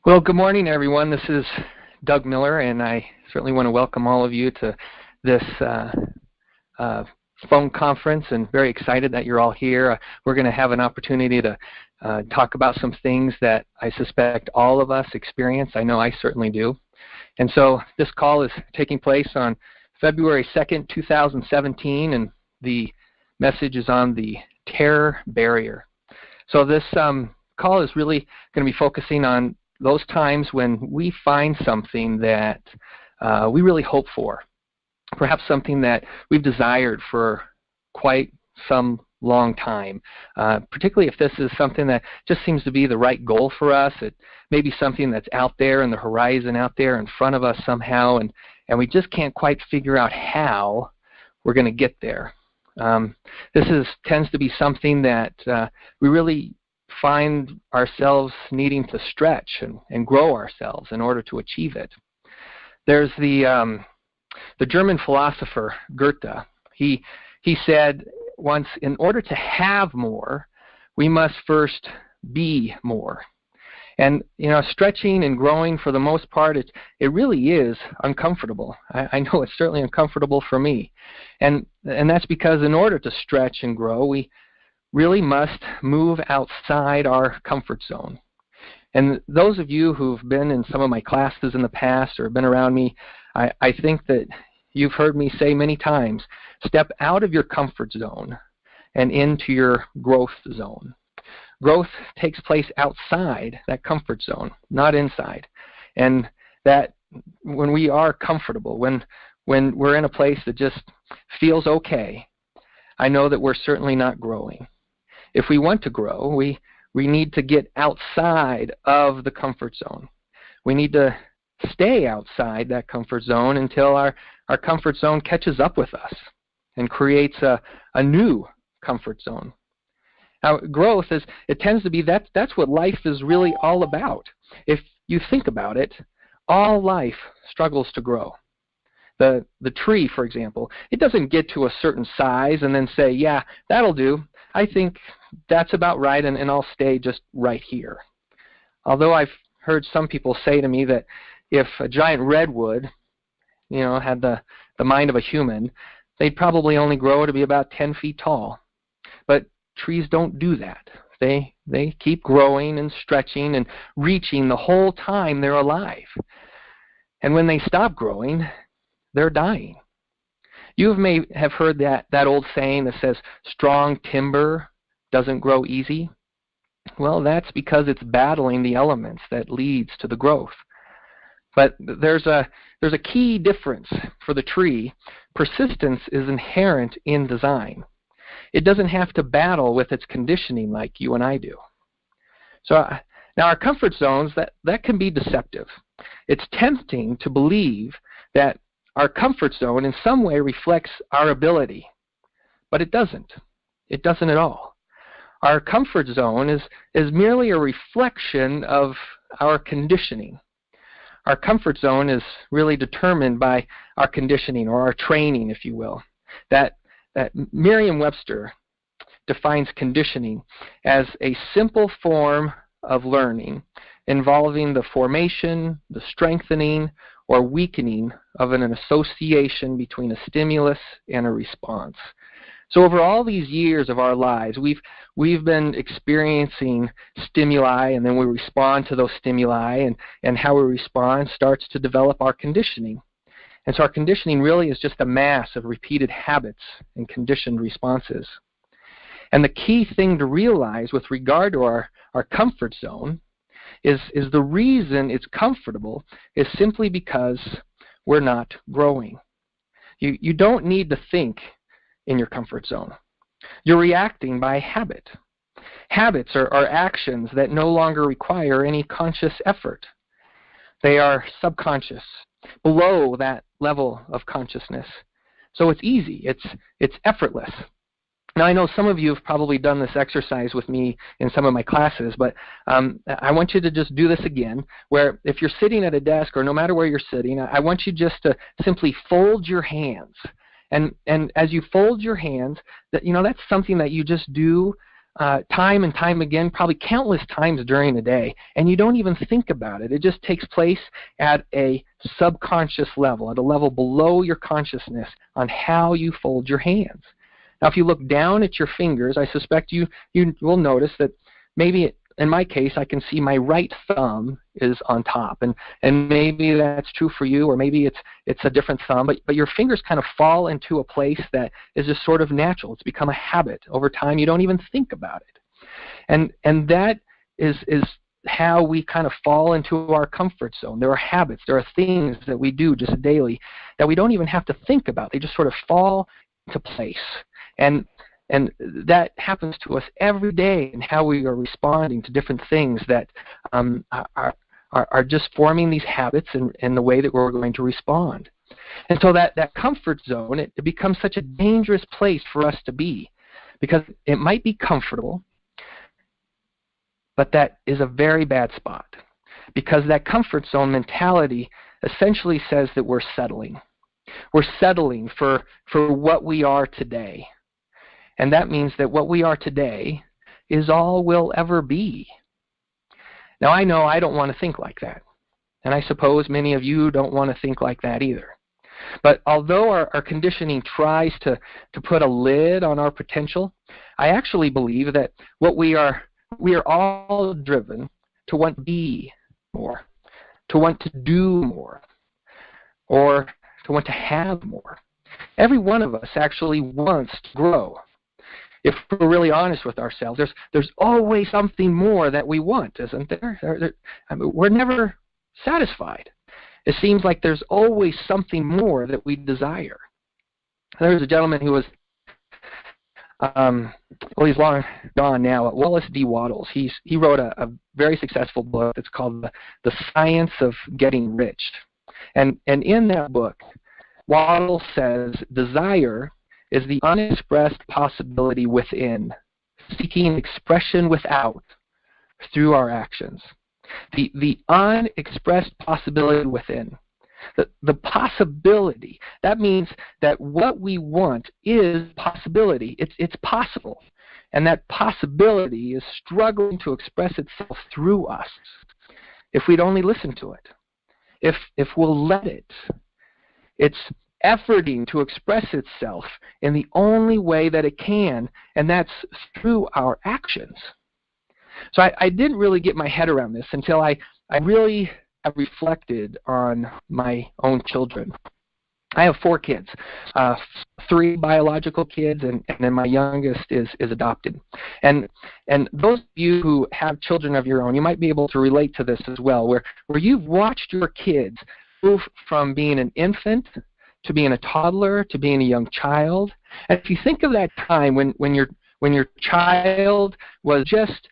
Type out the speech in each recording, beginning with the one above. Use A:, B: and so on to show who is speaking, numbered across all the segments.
A: Well, good morning, everyone. This is Doug Miller, and I certainly want to welcome all of you to this phone conference, and very excited that you're all here. We're going to have an opportunity to talk about some things that I suspect all of us experience. I know I certainly do. And so this call is taking place on February 2nd, 2017, and the message is on the terror barrier. So this call is really going to be focusing on those times when we find something that we really hope for, perhaps something that we've desired for quite some long time, particularly if this is something that just seems to be the right goal for us. It may be something that's out there in the horizon, out there in front of us somehow, and we just can't quite figure out how we're going to get there. This tends to be something that we really find ourselves needing to stretch and grow ourselves in order to achieve it. There's the German philosopher Goethe. He said once, in order to have more, we must first be more. And stretching and growing, for the most part, it really is uncomfortable. I know it's certainly uncomfortable for me, and that's because in order to stretch and grow, we really must move outside our comfort zone. And those of you who've been in some of my classes in the past or been around me, I think that you've heard me say many times, step out of your comfort zone and into your growth zone. Growth takes place outside that comfort zone, not inside. And that when we are comfortable, when we're in a place that just feels okay, I know that we're certainly not growing. If we want to grow, we need to get outside of the comfort zone. We need to stay outside that comfort zone until our comfort zone catches up with us and creates a new comfort zone. Now, growth tends to be that's what life is really all about. If you think about it, all life struggles to grow. The tree, for example, it doesn't get to a certain size and then say, yeah, that'll do. I think that's about right, and I'll stay just right here. Although I've heard some people say to me that if a giant redwood, had the mind of a human, they'd probably only grow to be about 10 feet tall. But trees don't do that. They keep growing and stretching and reaching the whole time they're alive. And when they stop growing, they're dying. You may have heard that old saying that says, strong timber doesn't grow easy. Well, that's because it's battling the elements that leads to the growth. But there's a key difference for the tree. Persistence is inherent in design. It doesn't have to battle with its conditioning like you and I do. So now our comfort zones, that can be deceptive. It's tempting to believe that our comfort zone in some way reflects our ability, but it doesn't. It doesn't at all. Our comfort zone is merely a reflection of our conditioning. Our comfort zone is really determined by our conditioning, or our training, if you will. That Merriam-Webster defines conditioning as a simple form of learning involving the formation, the strengthening, or weakening of an association between a stimulus and a response. So over all these years of our lives, we've been experiencing stimuli, and then we respond to those stimuli, and how we respond starts to develop our conditioning. And so our conditioning really is just a mass of repeated habits and conditioned responses. And the key thing to realize with regard to our comfort zone is the reason it's comfortable is simply because we're not growing. You don't need to think in your comfort zone. You're reacting by habit. Habits are actions that no longer require any conscious effort. They are subconscious, below that level of consciousness. So it's easy. It's effortless. Now, I know some of you have probably done this exercise with me in some of my classes, but I want you to just do this again, where if you're sitting at a desk or no matter where you're sitting, I want you just to simply fold your hands. And as you fold your hands, that's something that you just do time and time again, probably countless times during the day, and you don't even think about it. It just takes place at a subconscious level, at a level below your consciousness on how you fold your hands. Now, if you look down at your fingers, I suspect you will notice that maybe in my case, I can see my right thumb is on top, and maybe that's true for you, or maybe it's a different thumb, but your fingers kind of fall into a place that is just sort of natural. It's become a habit. Over time, you don't even think about it. And that is how we kind of fall into our comfort zone. There are habits, there are things that we do just daily that we don't even have to think about. They just sort of fall into place. And that happens to us every day in how we are responding to different things that are just forming these habits in the way that we're going to respond. And so that comfort zone, it becomes such a dangerous place for us to be, because it might be comfortable, but that is a very bad spot, because that comfort zone mentality essentially says that we're settling. We're settling for what we are today. And that means that what we are today is all we'll ever be. Now, I know I don't want to think like that. And I suppose many of you don't want to think like that either. But although our conditioning tries to put a lid on our potential, I actually believe that we are all driven to want to be more, to want to do more, or to want to have more. Every one of us actually wants to grow. If we're really honest with ourselves, there's always something more that we want, isn't there? We're never satisfied. It seems like there's always something more that we desire. There's a gentleman who was, he's long gone now, Wallace D. Wattles. He wrote a very successful book that's called The Science of Getting Rich. And in that book, Wattles says, desire is the unexpressed possibility within, seeking expression without through our actions. The unexpressed possibility within. The possibility, that means that what we want is possibility. It's possible. And that possibility is struggling to express itself through us if we'd only listen to it. If we'll let it. It's efforting to express itself in the only way that it can, and that's through our actions. So I didn't really get my head around this until I really have reflected on my own children. I have 4 kids, 3 biological kids, and then my youngest is adopted. And those of you who have children of your own, you might be able to relate to this as well, where you've watched your kids move from being an infant to being a toddler, to being a young child. And if you think of that time when your child was just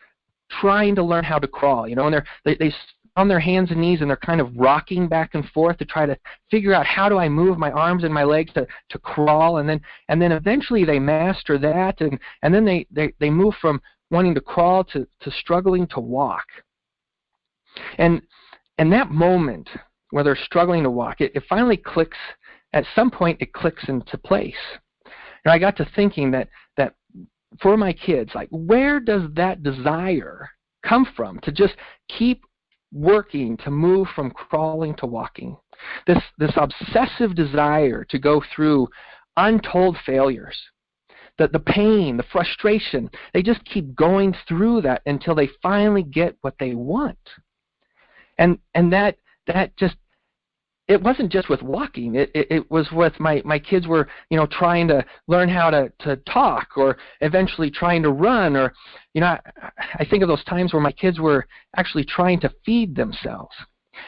A: trying to learn how to crawl, and they on their hands and knees and they're kind of rocking back and forth to try to figure out, how do I move my arms and my legs to crawl, and then eventually they master that, and then they move from wanting to crawl to struggling to walk. And that moment where they're struggling to walk, it finally clicks. At some point, it clicks into place. And I got to thinking that for my kids, like, where does that desire come from to just keep working to move from crawling to walking? This obsessive desire to go through untold failures, the pain, the frustration, they just keep going through that until they finally get what they want. And that just, it wasn't just with walking. It was with my kids were, trying to learn how to talk, or eventually trying to run, or, I think of those times where my kids were actually trying to feed themselves.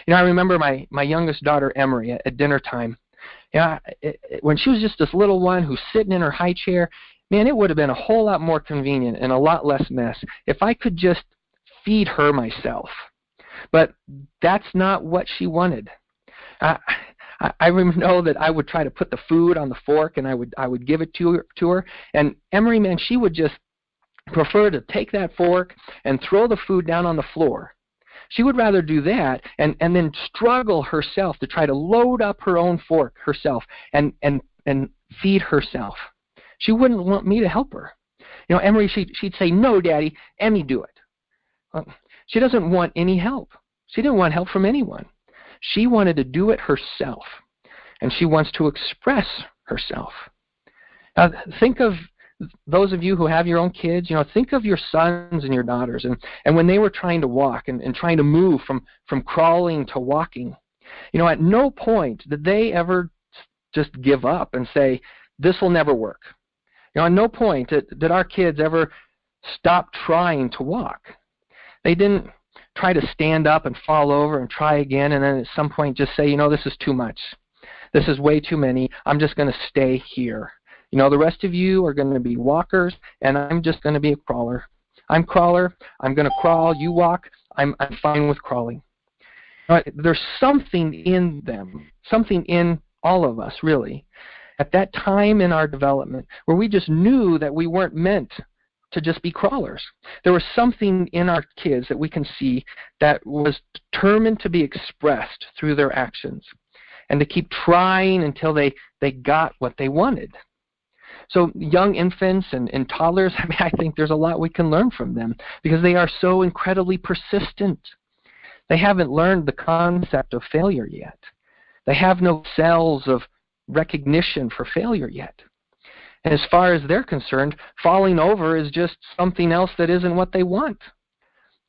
A: I remember my youngest daughter, Emery, at dinner time. When she was just this little one who's sitting in her high chair, man, it would have been a whole lot more convenient and a lot less mess if I could just feed her myself. But that's not what she wanted. I know that I would try to put the food on the fork, and I would give it to her. And Emery, man, she would just prefer to take that fork and throw the food down on the floor. She would rather do that and then struggle herself to try to load up her own fork herself and feed herself. She wouldn't want me to help her. Emery, she'd say, "No, Daddy, Emmy, do it." Well, she doesn't want any help. She didn't want help from anyone. She wanted to do it herself, and she wants to express herself. Now, think of those of you who have your own kids. Think of your sons and your daughters, and when they were trying to walk and trying to move from crawling to walking. At no point did they ever just give up and say, "This will never work." At no point did our kids ever stop trying to walk. They didn't try to stand up and fall over and try again, and then at some point just say, "This is too much. This is way too many. I'm just going to stay here. The rest of you are going to be walkers, and I'm just going to be a crawler. I'm crawler. I'm going to crawl. You walk. I'm fine with crawling." There's something in them, something in all of us, really, at that time in our development where we just knew that we weren't meant to just be crawlers. There was something in our kids that we can see that was determined to be expressed through their actions and to keep trying until they got what they wanted. So young infants and toddlers, I think there's a lot we can learn from them because they are so incredibly persistent. They haven't learned the concept of failure yet. They have no cells of recognition for failure yet. And as far as they're concerned, falling over is just something else that isn't what they want.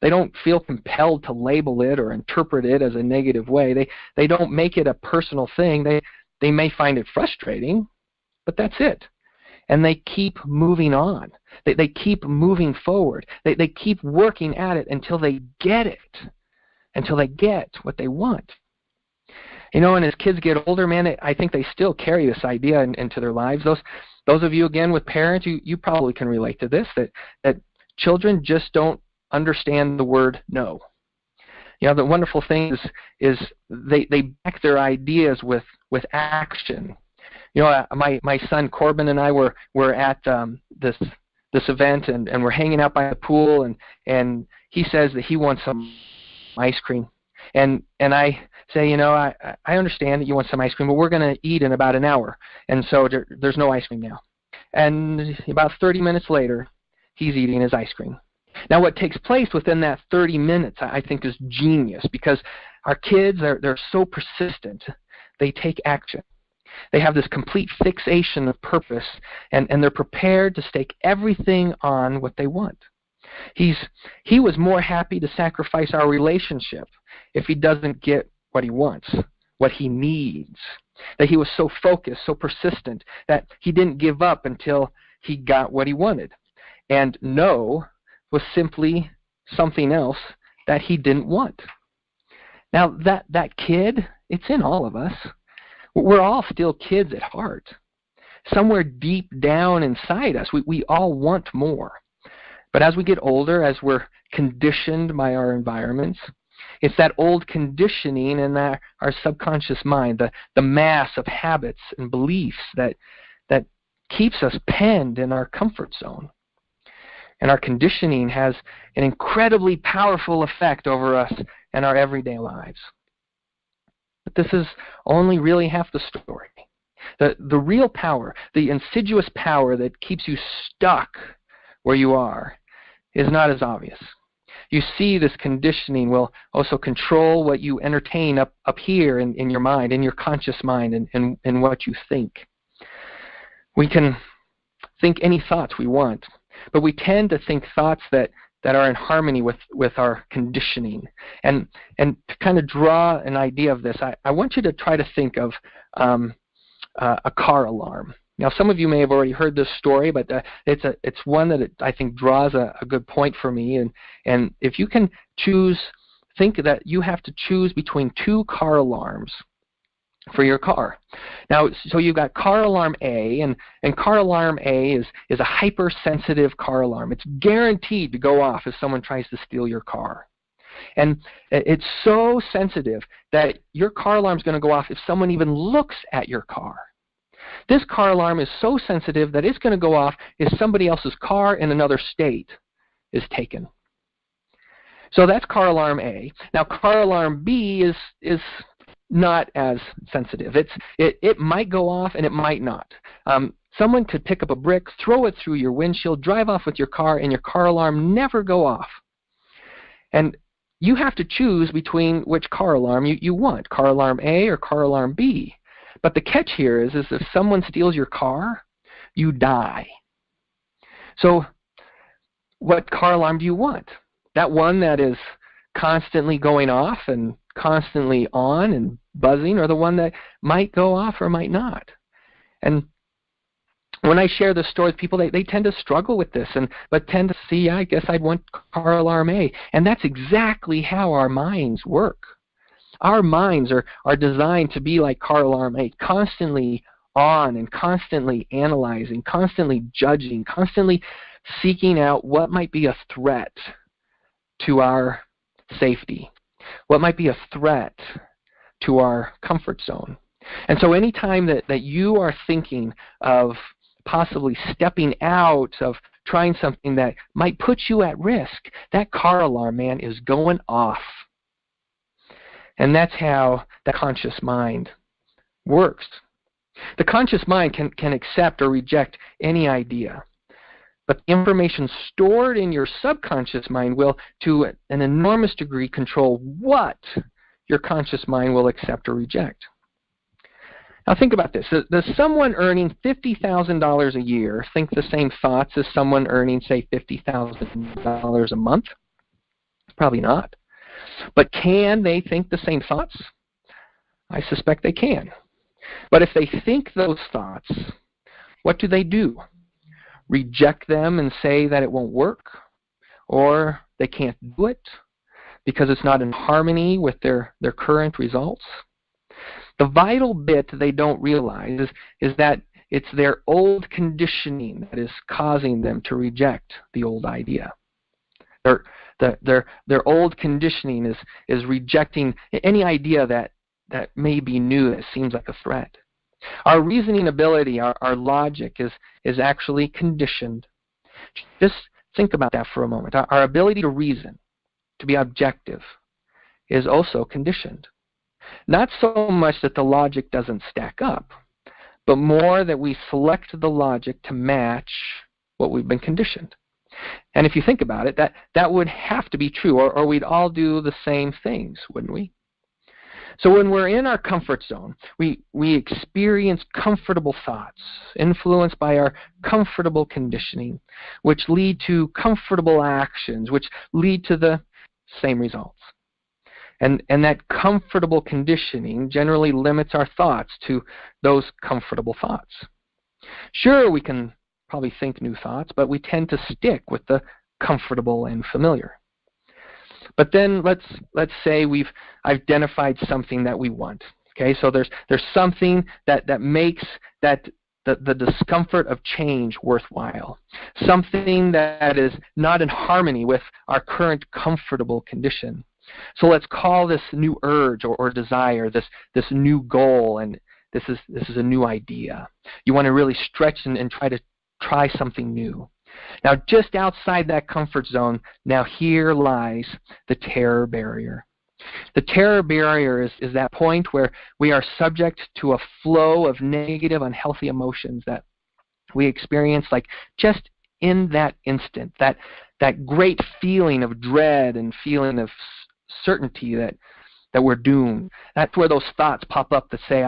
A: They don't feel compelled to label it or interpret it as a negative way. They don't make it a personal thing. They may find it frustrating, but that's it. And they keep moving on. They keep moving forward. They keep working at it until they get it, until they get what they want. And as kids get older, man, I think they still carry this idea into their lives. Those of you, again, with parents, you probably can relate to this, that children just don't understand the word no. The wonderful thing is they back their ideas with action. My son Corbin and I were at this event, and we're hanging out by the pool, and he says that he wants some ice cream. And I say, I understand that you want some ice cream, but we're going to eat in about an hour, and so there's no ice cream now. And about 30 minutes later, he's eating his ice cream. Now, what takes place within that 30 minutes, I think, is genius, because our kids, they're so persistent. They take action. They have this complete fixation of purpose, and they're prepared to stake everything on what they want. He was more happy to sacrifice our relationship if he doesn't get what he wants, what he needs. That he was so focused, so persistent, that he didn't give up until he got what he wanted. And no was simply something else that he didn't want. Now, that kid, it's in all of us. We're all still kids at heart. Somewhere deep down inside us, we all want more. But as we get older, as we're conditioned by our environments, it's that old conditioning in our subconscious mind, the mass of habits and beliefs that keeps us penned in our comfort zone. And our conditioning has an incredibly powerful effect over us and our everyday lives. But this is only really half the story. The real power, the insidious power that keeps you stuck where you are, is not as obvious. You see, this conditioning will also control what you entertain up here in your mind, in your conscious mind, and what you think. We can think any thoughts we want, but we tend to think thoughts that are in harmony with our conditioning. And to kind of draw an idea of this, I want you to try to think of a car alarm. Now, some of you may have already heard this story, but it's one that I think draws a good point for me. And if you can think that you have to choose between two car alarms for your car. Now, so you've got car alarm A, and car alarm A is a hypersensitive car alarm. It's guaranteed to go off if someone tries to steal your car. And it's so sensitive that your car alarm is going to go off if someone even looks at your car. This car alarm is so sensitive that it's going to go off if somebody else's car in another state is taken. So that's car alarm A. Now, car alarm B is not as sensitive. It might go off and it might not. Someone could pick up a brick, throw it through your windshield, drive off with your car, and your car alarm never go off. And you have to choose between which car alarm you want, car alarm A or car alarm B. But the catch here is if someone steals your car, you die. So what car alarm do you want? That one that is constantly going off and constantly on and buzzing, or the one that might go off or might not? And when I share this story with people, they tend to struggle with this, but tend to see, I guess I'd want car alarm A. And that's exactly how our minds work. Our minds are designed to be like car alarm A, constantly on and constantly analyzing, constantly judging, constantly seeking out what might be a threat to our safety, what might be a threat to our comfort zone. And so anytime that you are thinking of possibly stepping out, of trying something that might put you at risk, that car alarm, man, is going off. And that's how the conscious mind works. The conscious mind can accept or reject any idea. But the information stored in your subconscious mind will, to an enormous degree, control what your conscious mind will accept or reject. Now think about this. Does someone earning $50,000 a year think the same thoughts as someone earning, say, $50,000 a month? Probably not. But can they think the same thoughts? I suspect they can. But if they think those thoughts, what do? Reject them and say that it won't work? Or they can't do it because it's not in harmony with their current results? The vital bit they don't realize is that it's their old conditioning that is causing them to reject the old idea. Their old conditioning is rejecting any idea that may be new, that seems like a threat. Our reasoning ability, our logic is actually conditioned. Just think about that for a moment. Our ability to reason, to be objective, is also conditioned. Not so much that the logic doesn't stack up, but more that we select the logic to match what we've been conditioned. And if you think about it, that would have to be true, or we'd all do the same things, wouldn't we? So when we're in our comfort zone, we experience comfortable thoughts influenced by our comfortable conditioning, which lead to comfortable actions, which lead to the same results. And that comfortable conditioning generally limits our thoughts to those comfortable thoughts. Sure, we can probably think new thoughts, but we tend to stick with the comfortable and familiar. But then let's say we've identified something that we want. Okay, so there's something that makes the discomfort of change worthwhile. Something that is not in harmony with our current comfortable condition. So let's call this new urge or desire, this new goal, and this is a new idea. You want to really stretch and try something new. Now, just outside that comfort zone, now here lies the terror barrier. The terror barrier is that point where we are subject to a flow of negative, unhealthy emotions that we experience, like just in that instant, that great feeling of dread and feeling of certainty that we're doomed. That's where those thoughts pop up that say,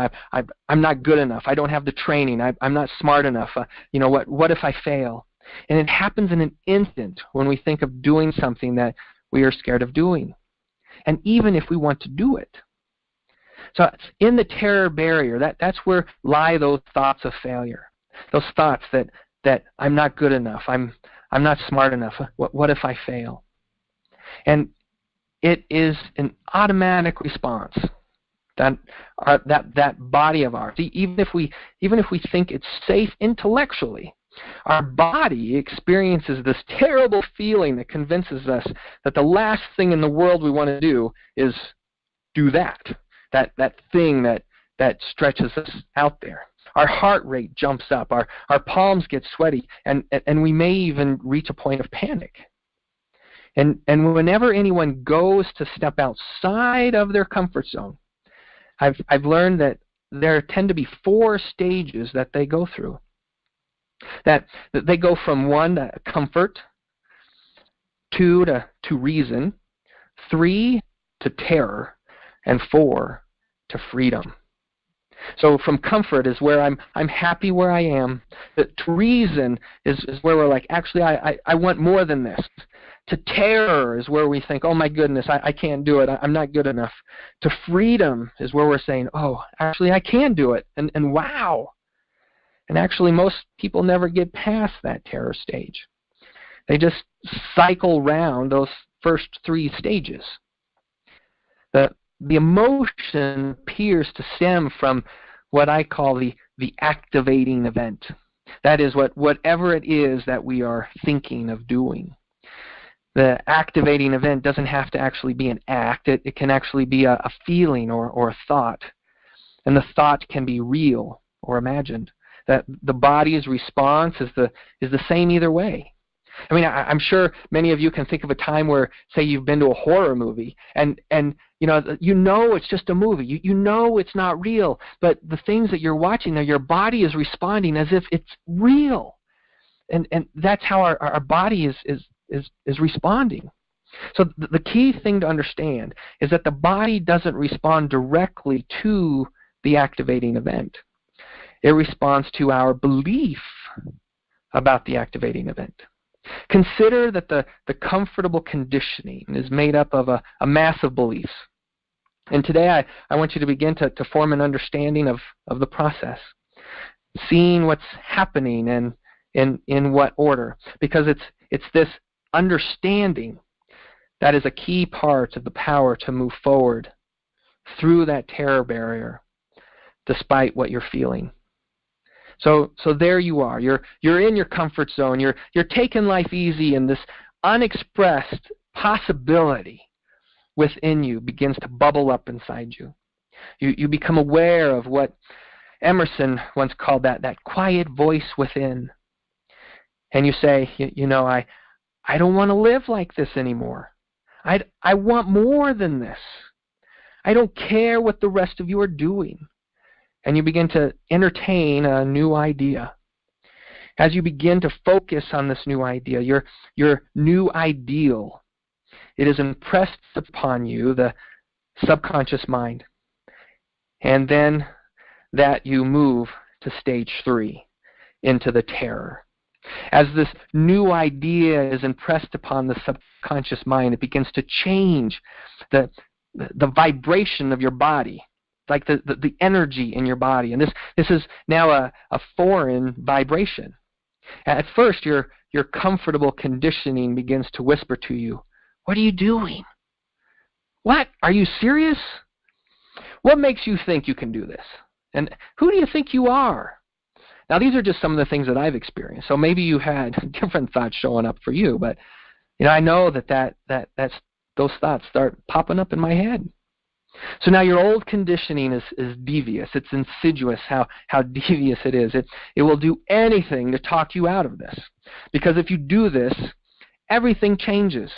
A: I'm not good enough, I don't have the training, I'm not smart enough, what if I fail? And it happens in an instant when we think of doing something that we are scared of doing. And even if we want to do it. So in the terror barrier, that's where lie those thoughts of failure. Those thoughts that I'm not good enough, I'm not smart enough, what if I fail? And it is an automatic response. That body of ours, even if we think it's safe intellectually, our body experiences this terrible feeling that convinces us that the last thing in the world we want to do is do that thing that stretches us out there. Our heart rate jumps up, our palms get sweaty, and we may even reach a point of panic. And whenever anyone goes to step outside of their comfort zone, I've learned that there tend to be 4 stages that they go through. That they go from 1 to comfort, 2 to reason, 3 to terror, and 4 to freedom. So from comfort is where I'm happy where I am. To reason is where we're like, actually, I want more than this. To terror is where we think, oh my goodness, I can't do it. I'm not good enough. To freedom is where we're saying, oh, actually, I can do it. And wow. And actually, most people never get past that terror stage. They just cycle round those first 3 stages. The emotion appears to stem from what I call the activating event. That is whatever it is that we are thinking of doing. The activating event doesn't have to actually be an act. It can actually be a feeling or a thought. And the thought can be real or imagined. That the body's response is the same either way. I mean, I'm sure many of you can think of a time where, say, you've been to a horror movie, and you know it's just a movie. You know it's not real, but the things that you're watching there, your body is responding as if it's real, and that's how our body is responding. So the key thing to understand is that the body doesn't respond directly to the activating event. It responds to our belief about the activating event. Consider that the comfortable conditioning is made up of a mass of beliefs. And today I want you to begin to form an understanding of the process, seeing what's happening and in what order. Because it's this understanding that is a key part of the power to move forward through that terror barrier despite what you're feeling. So there you are. You're in your comfort zone. You're taking life easy, and this unexpressed possibility within you begins to bubble up inside you. You become aware of what Emerson once called that quiet voice within. And you say, I don't want to live like this anymore. I want more than this. I don't care what the rest of you are doing. And you begin to entertain a new idea. As you begin to focus on this new idea, your new ideal, it is impressed upon you, the subconscious mind. And then that you move to stage 3, into the terror. As this new idea is impressed upon the subconscious mind, it begins to change the vibration of your body. Like the energy in your body. And this is now a foreign vibration. At first, your comfortable conditioning begins to whisper to you, what are you doing? What? Are you serious? What makes you think you can do this? And who do you think you are? Now, these are just some of the things that I've experienced. So maybe you had different thoughts showing up for you. But I know that's those thoughts start popping up in my head. So now your old conditioning is devious. It's insidious how devious it is. It will do anything to talk you out of this. Because if you do this, everything changes.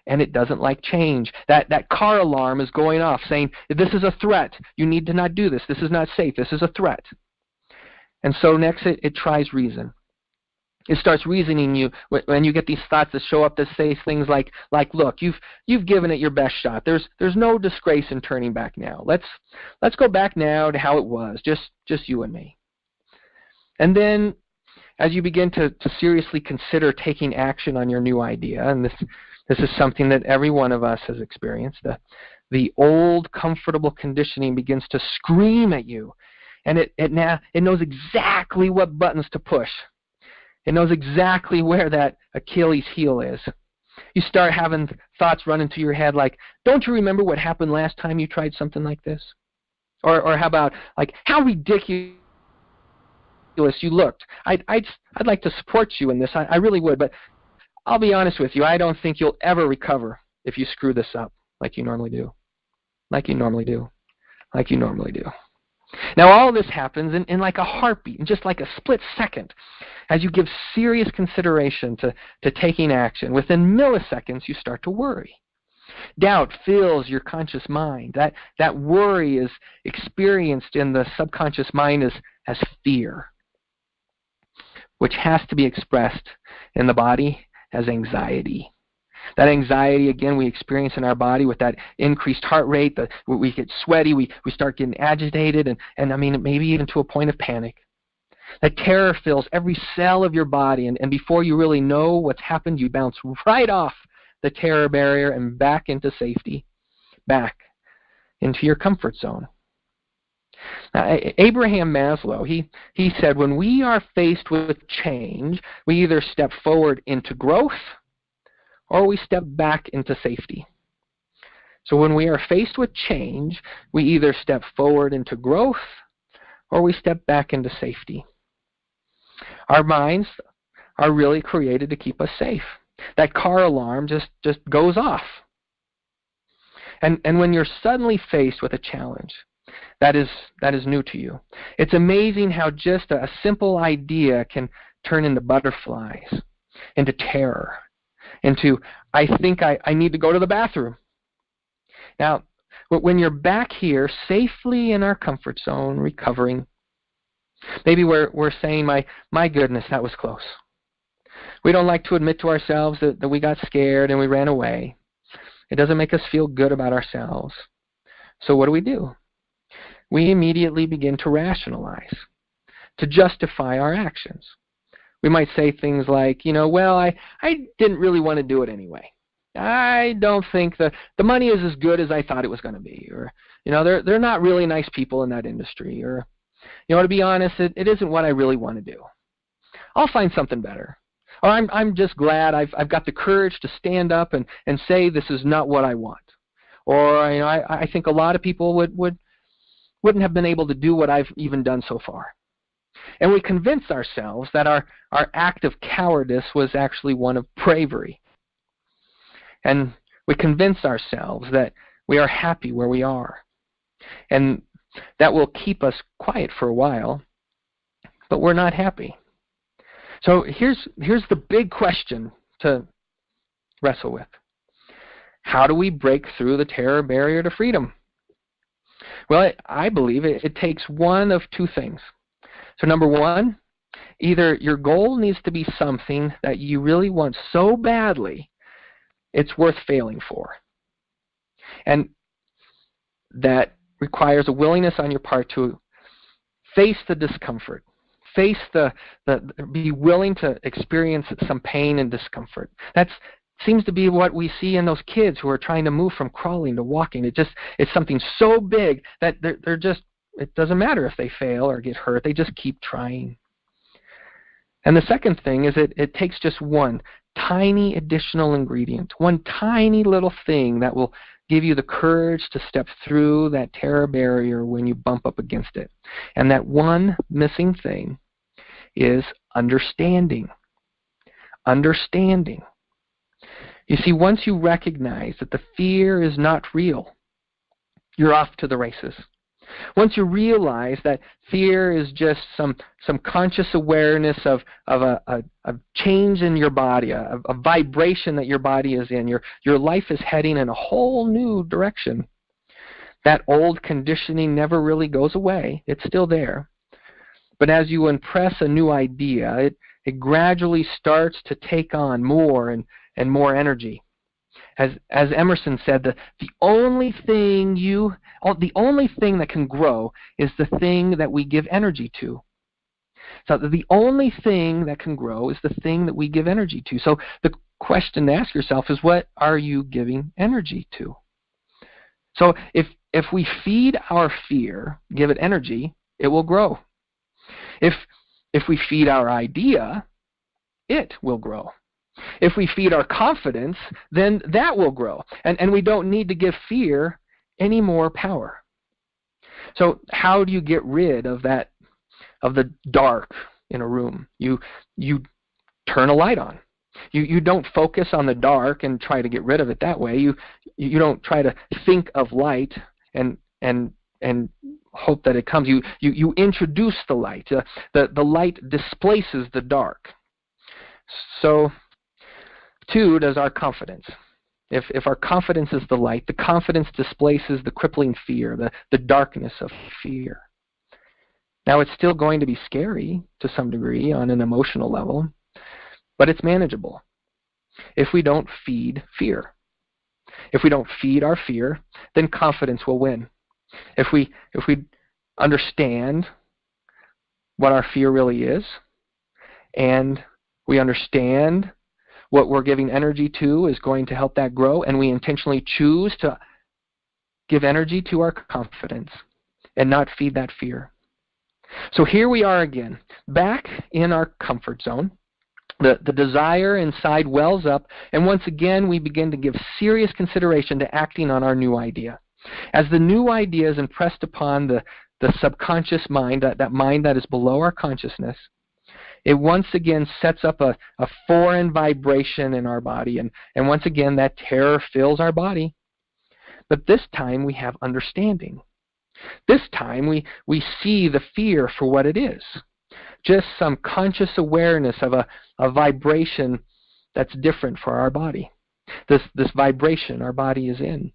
A: And it doesn't like change. That car alarm is going off saying, this is a threat. You need to not do this. This is not safe. This is a threat. And so next it tries reason. It starts reasoning you when you get these thoughts that show up that say things like look, you've given it your best shot. There's no disgrace in turning back now. Let's go back now to how it was, just you and me. And then as you begin to seriously consider taking action on your new idea, and this is something that every one of us has experienced, the old comfortable conditioning begins to scream at you, and it knows exactly what buttons to push. It knows exactly where that Achilles heel is. You start having thoughts run into your head like, don't you remember what happened last time you tried something like this? Or how about, like, how ridiculous you looked. I'd like to support you in this. I really would, but I'll be honest with you. I don't think you'll ever recover if you screw this up like you normally do. Like you normally do. Like you normally do. Now all this happens in like a heartbeat, in just like a split second. As you give serious consideration to taking action, within milliseconds you start to worry. Doubt fills your conscious mind. That worry is experienced in the subconscious mind as fear. which has to be expressed in the body as anxiety. That anxiety, again, we experience in our body with that increased heart rate. We get sweaty, we start getting agitated, and I mean, maybe even to a point of panic. That terror fills every cell of your body, and before you really know what's happened, you bounce right off the terror barrier and back into safety, back into your comfort zone. Now, Abraham Maslow, he said, when we are faced with change, we either step forward into growth or we step back into safety. So when we are faced with change, we either step forward into growth or we step back into safety. Our minds are really created to keep us safe. That car alarm just goes off. And when you're suddenly faced with a challenge that is new to you, it's amazing how just a simple idea can turn into butterflies, into terror, into, I think I need to go to the bathroom. Now, when you're back here, safely in our comfort zone, recovering, maybe we're saying, my goodness, that was close. We don't like to admit to ourselves that we got scared and we ran away. It doesn't make us feel good about ourselves. So what do? We immediately begin to rationalize, to justify our actions. We might say things like, well, I didn't really want to do it anyway. I don't think the money is as good as I thought it was going to be. Or, they're not really nice people in that industry. Or, to be honest, it isn't what I really want to do. I'll find something better. Or I'm just glad I've got the courage to stand up and say this is not what I want. Or, I think a lot of people wouldn't have been able to do what I've even done so far. And we convince ourselves that our act of cowardice was actually one of bravery. And we convince ourselves that we are happy where we are. And that will keep us quiet for a while, but we're not happy. So here's the big question to wrestle with. How do we break through the terror barrier to freedom? Well, I believe it takes one of two things. So number one, either your goal needs to be something that you really want so badly, it's worth failing for. And that requires a willingness on your part to face the discomfort, be willing to experience some pain and discomfort. That seems to be what we see in those kids who are trying to move from crawling to walking. It's something so big that they're just, it doesn't matter if they fail or get hurt, they just keep trying. And the second thing is it takes just one tiny additional ingredient, one tiny little thing that will give you the courage to step through that terror barrier when you bump up against it. And that one missing thing is understanding. Understanding. You see, once you recognize that the fear is not real, you're off to the races. Once you realize that fear is just some conscious awareness of a change in your body, a vibration that your body is in, your life is heading in a whole new direction. That old conditioning never really goes away. It's still there. But as you impress a new idea, it gradually starts to take on more and more energy. As Emerson said, the only thing that can grow is the thing that we give energy to. So the only thing that can grow is the thing that we give energy to. So the question to ask yourself is, what are you giving energy to? So if we feed our fear, give it energy, it will grow. If we feed our idea, it will grow. If we feed our confidence, then that will grow. And we don't need to give fear any more power. So how do you get rid of the dark in a room? You turn a light on. You don't focus on the dark and try to get rid of it that way. You don't try to think of light and hope that it comes. You introduce the light. The light displaces the dark. So too does our confidence. If our confidence is the light, the confidence displaces the crippling fear, the darkness of fear. Now, it's still going to be scary to some degree on an emotional level, but it's manageable if we don't feed fear. If we don't feed our fear, then confidence will win. If we understand what our fear really is, and we understand what we're giving energy to is going to help that grow, and we intentionally choose to give energy to our confidence and not feed that fear. So here we are again, back in our comfort zone. The desire inside wells up, and once again we begin to give serious consideration to acting on our new idea. As the new idea is impressed upon the subconscious mind, that mind that is below our consciousness, it once again sets up a foreign vibration in our body, and once again that terror fills our body. But this time we have understanding. This time we see the fear for what it is. Just some conscious awareness of a vibration that's different for our body. This vibration our body is in.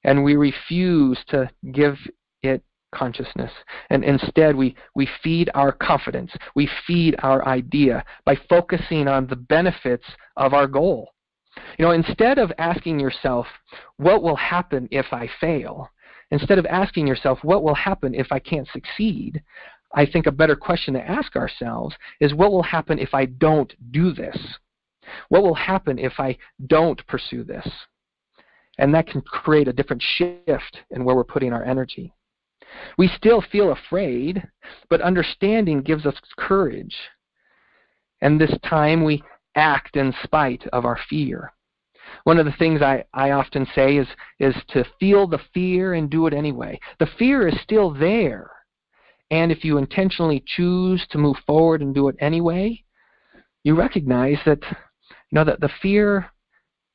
A: And we refuse to give it consciousness. And instead we feed our confidence. We feed our idea by focusing on the benefits of our goal. Instead of asking yourself, what will happen if I fail? Instead of asking yourself, what will happen if I can't succeed? I think a better question to ask ourselves is, what will happen if I don't do this? What will happen if I don't pursue this? And that can create a different shift in where we're putting our energy. We still feel afraid, but understanding gives us courage. And this time we act in spite of our fear. One of the things I often say is to feel the fear and do it anyway. The fear is still there. And if you intentionally choose to move forward and do it anyway, you recognize that that the fear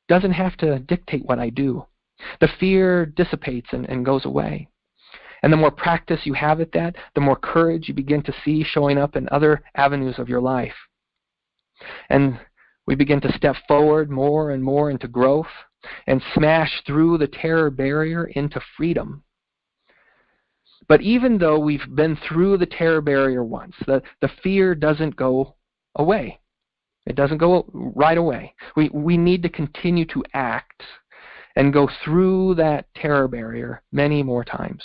A: doesn't have to dictate what I do. The fear dissipates and goes away. And the more practice you have at that, the more courage you begin to see showing up in other avenues of your life. And we begin to step forward more and more into growth and smash through the terror barrier into freedom. But even though we've been through the terror barrier once, the fear doesn't go away. It doesn't go right away. We need to continue to act and go through that terror barrier many more times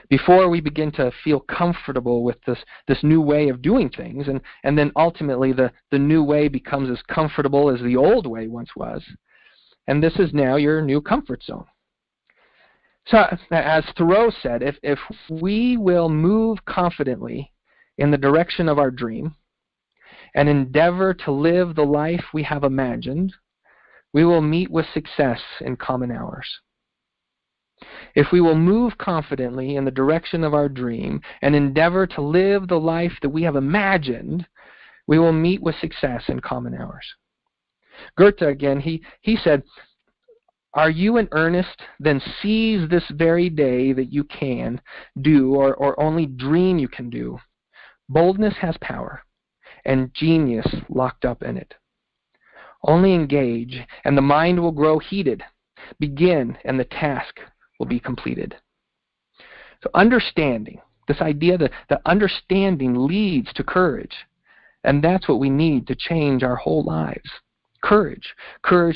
A: before we begin to feel comfortable with this new way of doing things, and then ultimately the new way becomes as comfortable as the old way once was, and this is now your new comfort zone. So as Thoreau said, if we will move confidently in the direction of our dream and endeavor to live the life we have imagined, we will meet with success in common hours. If we will move confidently in the direction of our dream and endeavor to live the life that we have imagined, we will meet with success in common hours. Goethe, again, he said, "Are you in earnest? Then seize this very day that you can do or only dream you can do. Boldness has power and genius locked up in it. Only engage, and the mind will grow heated. Begin, and the task will be completed." So understanding, this idea that understanding leads to courage, and that's what we need to change our whole lives. Courage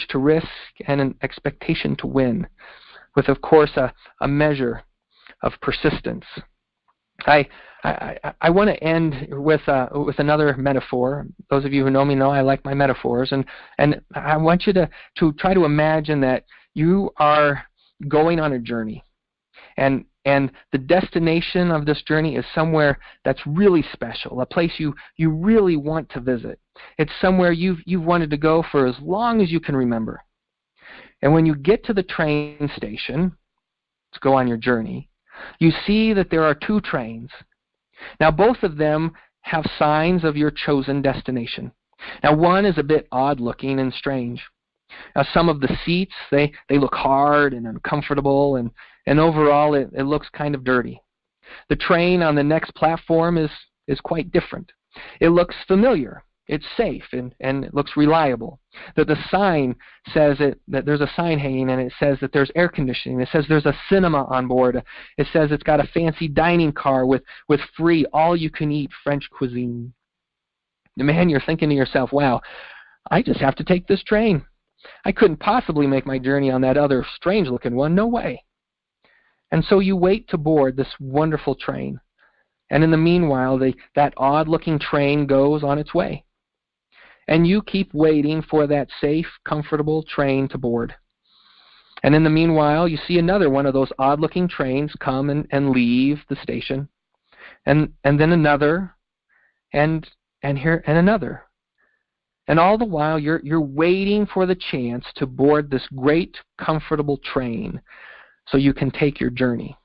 A: to risk and an expectation to win, with, of course, a measure of persistence. I want to end with another metaphor. Those of you who know me know I like my metaphors, and I want you to try to imagine that you are going on a journey, and the destination of this journey is somewhere that's really special, a place you really want to visit. It's somewhere you've wanted to go for as long as you can remember. And when you get to the train station to go on your journey, you see that there are two trains. Now, both of them have signs of your chosen destination. Now, one is a bit odd-looking and strange. Now, some of the seats, they look hard and uncomfortable, and overall it looks kind of dirty. The train on the next platform is quite different. It looks familiar. it's safe and it looks reliable. That the sign says that there's a sign hanging and it says that there's air conditioning. It says there's a cinema on board. It says it's got a fancy dining car with free all-you-can-eat French cuisine. Man, you're thinking to yourself, wow, I just have to take this train. I couldn't possibly make my journey on that other strange-looking one. No way. And so you wait to board this wonderful train. And in the meanwhile, that odd-looking train goes on its way. And you keep waiting for that safe, comfortable train to board. And in the meanwhile, you see another one of those odd-looking trains come and leave the station. And then another, and another. And all the while, you're waiting for the chance to board this great, comfortable train so you can take your journey.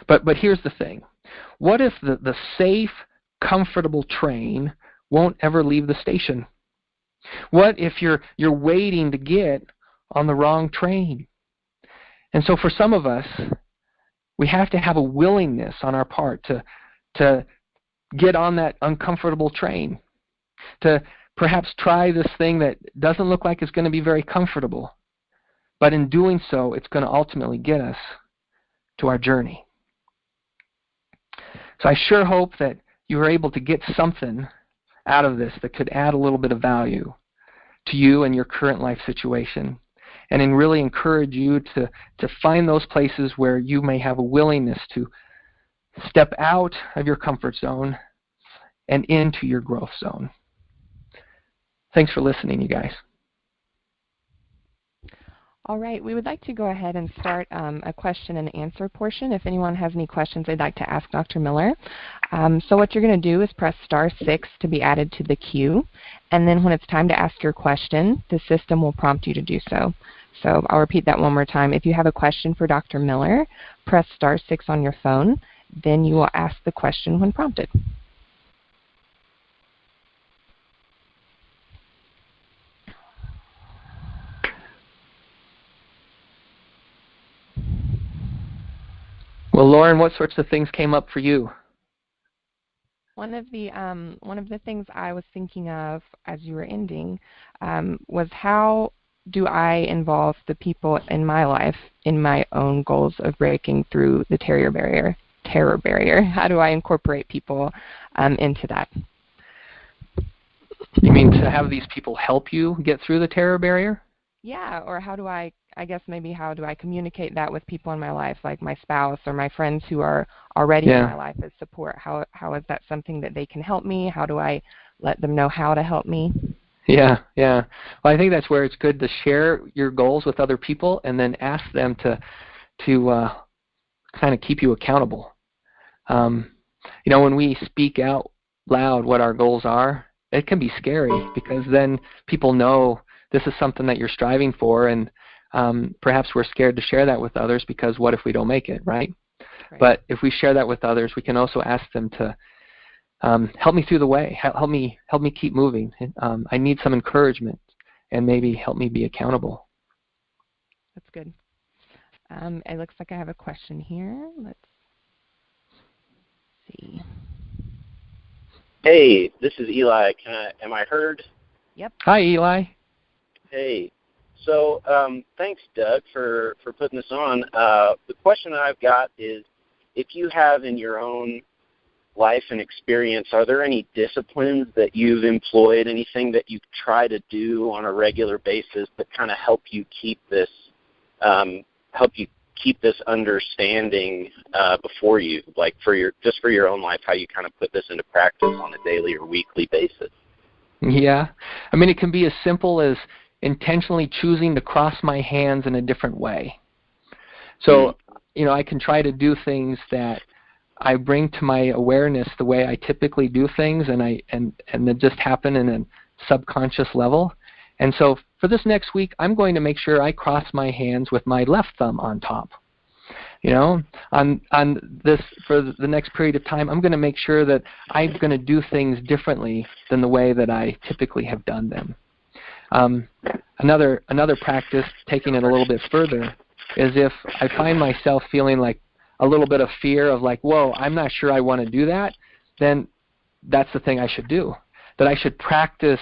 A: But here's the thing. What if the safe, comfortable train won't ever leave the station? What if you're waiting to get on the wrong train? And so for some of us, we have to have a willingness on our part to get on that uncomfortable train, to perhaps try this thing that doesn't look like it's going to be very comfortable. But in doing so, it's going to ultimately get us to our journey. So I sure hope that you are able to get something out of this that could add a little bit of value to you and your current life situation, and really encourage you to find those places where you may have a willingness to step out of your comfort zone and into your growth zone. Thanks for listening, you guys.
B: All right, we would like to go ahead and start a question and answer portion. If anyone has any questions they'd like to ask Dr. Miller. So what you're going to do is press *6 to be added to the queue. And then when it's time to ask your question, the system will prompt you to do so. So I'll repeat that one more time. If you have a question for Dr. Miller, press *6 on your phone. Then you will ask the question when prompted.
A: Well, Lauren, what sorts of things came up for you?
B: One of the things I was thinking of as you were ending was how do I involve the people in my life in my own goals of breaking through the terror barrier? How do I incorporate people into that?
A: You mean to have these people help you get through the terror barrier?
B: Yeah, or how do I communicate that with people in my life, like my spouse or my friends who are already in my life as support? How is that something that they can help me? How do I let them know how to help me?
A: Yeah. Well, I think that's where it's good to share your goals with other people and then ask them to kind of keep you accountable. When we speak out loud what our goals are, it can be scary because then people know this is something that you're striving for, and perhaps we're scared to share that with others because what if we don't make it, right? But if we share that with others, we can also ask them to help me through the way, help me keep moving. I need some encouragement, and maybe help me be accountable.
B: That's good. It looks like I have a question here. Let's see.
C: Hey, this is Eli. Am I heard?
B: Yep.
A: Hi, Eli.
C: Hey. So thanks, Doug, for putting this on. The question that I've got is, if you have in your own life and experience, are there any disciplines that you've employed, anything that you try to do on a regular basis that kind of help you keep this understanding before you, like for your own life, how you kind of put this into practice on a daily or weekly basis?
A: Yeah. I mean, it can be as simple as intentionally choosing to cross my hands in a different way. So, I can try to do things that I bring to my awareness the way I typically do things, and that just happen in a subconscious level. And so for this next week, I'm going to make sure I cross my hands with my left thumb on top. On this, for the next period of time, I'm going to make sure that I'm going to do things differently than the way that I typically have done them. Another practice, taking it a little bit further, is if I find myself feeling like a little bit of fear of like, whoa, I'm not sure I want to do that, then that's the thing I should do. that I should practice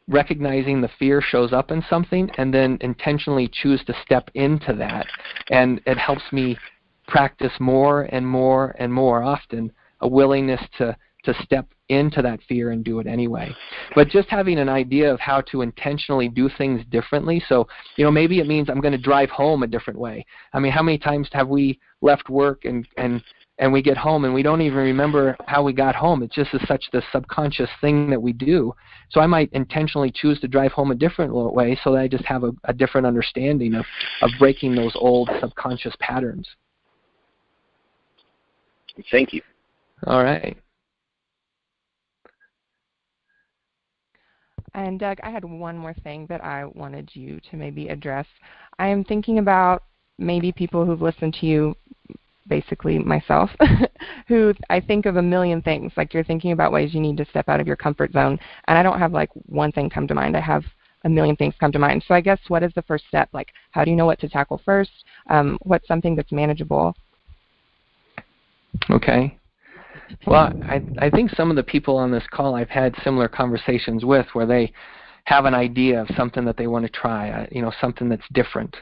A: recognizing the fear shows up in something and then intentionally choose to step into that. And it helps me practice more and more and more often a willingness to step into that fear and do it anyway. But just having an idea of how to intentionally do things differently. So, maybe it means I'm going to drive home a different way. I mean, how many times have we left work and we get home and we don't even remember how we got home? It's just such the subconscious thing that we do. So I might intentionally choose to drive home a different way so that I just have a different understanding of breaking those old subconscious patterns.
C: Thank you.
A: All right.
B: And Doug, I had one more thing that I wanted you to maybe address. I am thinking about maybe people who've listened to you, basically myself, who I think of a million things. Like you're thinking about ways you need to step out of your comfort zone. And I don't have like one thing come to mind. I have a million things come to mind. So I guess what is the first step? Like how do you know what to tackle first? What's something that's manageable?
A: Okay. Well, I think some of the people on this call I've had similar conversations with where they have an idea of something that they want to try, something that's different.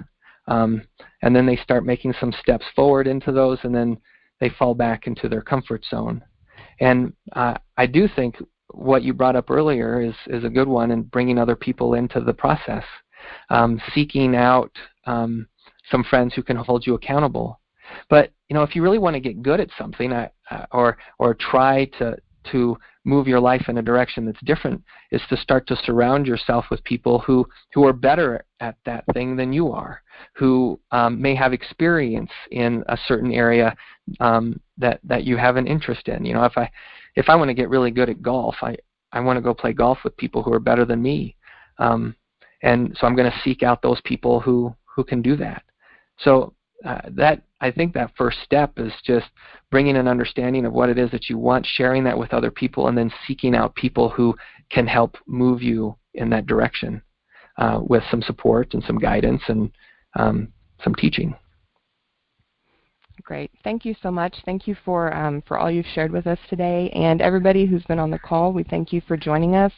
A: And then they start making some steps forward into those, and then they fall back into their comfort zone. And I do think what you brought up earlier is a good one in bringing other people into the process, seeking out some friends who can hold you accountable. But if you really want to get good at something, or try to move your life in a direction that's different, is to start to surround yourself with people who are better at that thing than you are, who may have experience in a certain area that you have an interest in. If I want to get really good at golf, I want to go play golf with people who are better than me, and so I'm going to seek out those people who can do that. So I think that first step is just bringing an understanding of what it is that you want, sharing that with other people, and then seeking out people who can help move you in that direction with some support and some guidance and some teaching.
B: Great. Thank you so much. Thank you for all you've shared with us today. And everybody who's been on the call, we thank you for joining us.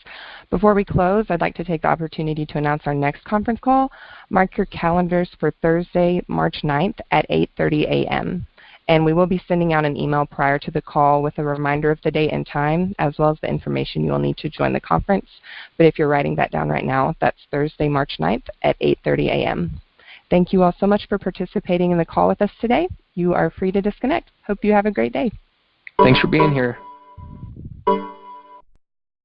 B: Before we close, I'd like to take the opportunity to announce our next conference call. Mark your calendars for Thursday, March 9th at 8:30 a.m. And we will be sending out an email prior to the call with a reminder of the date and time, as well as the information you'll need to join the conference. But if you're writing that down right now, that's Thursday, March 9th at 8:30 a.m. Thank you all so much for participating in the call with us today. You are free to disconnect. Hope you have a great day.
A: Thanks for being here.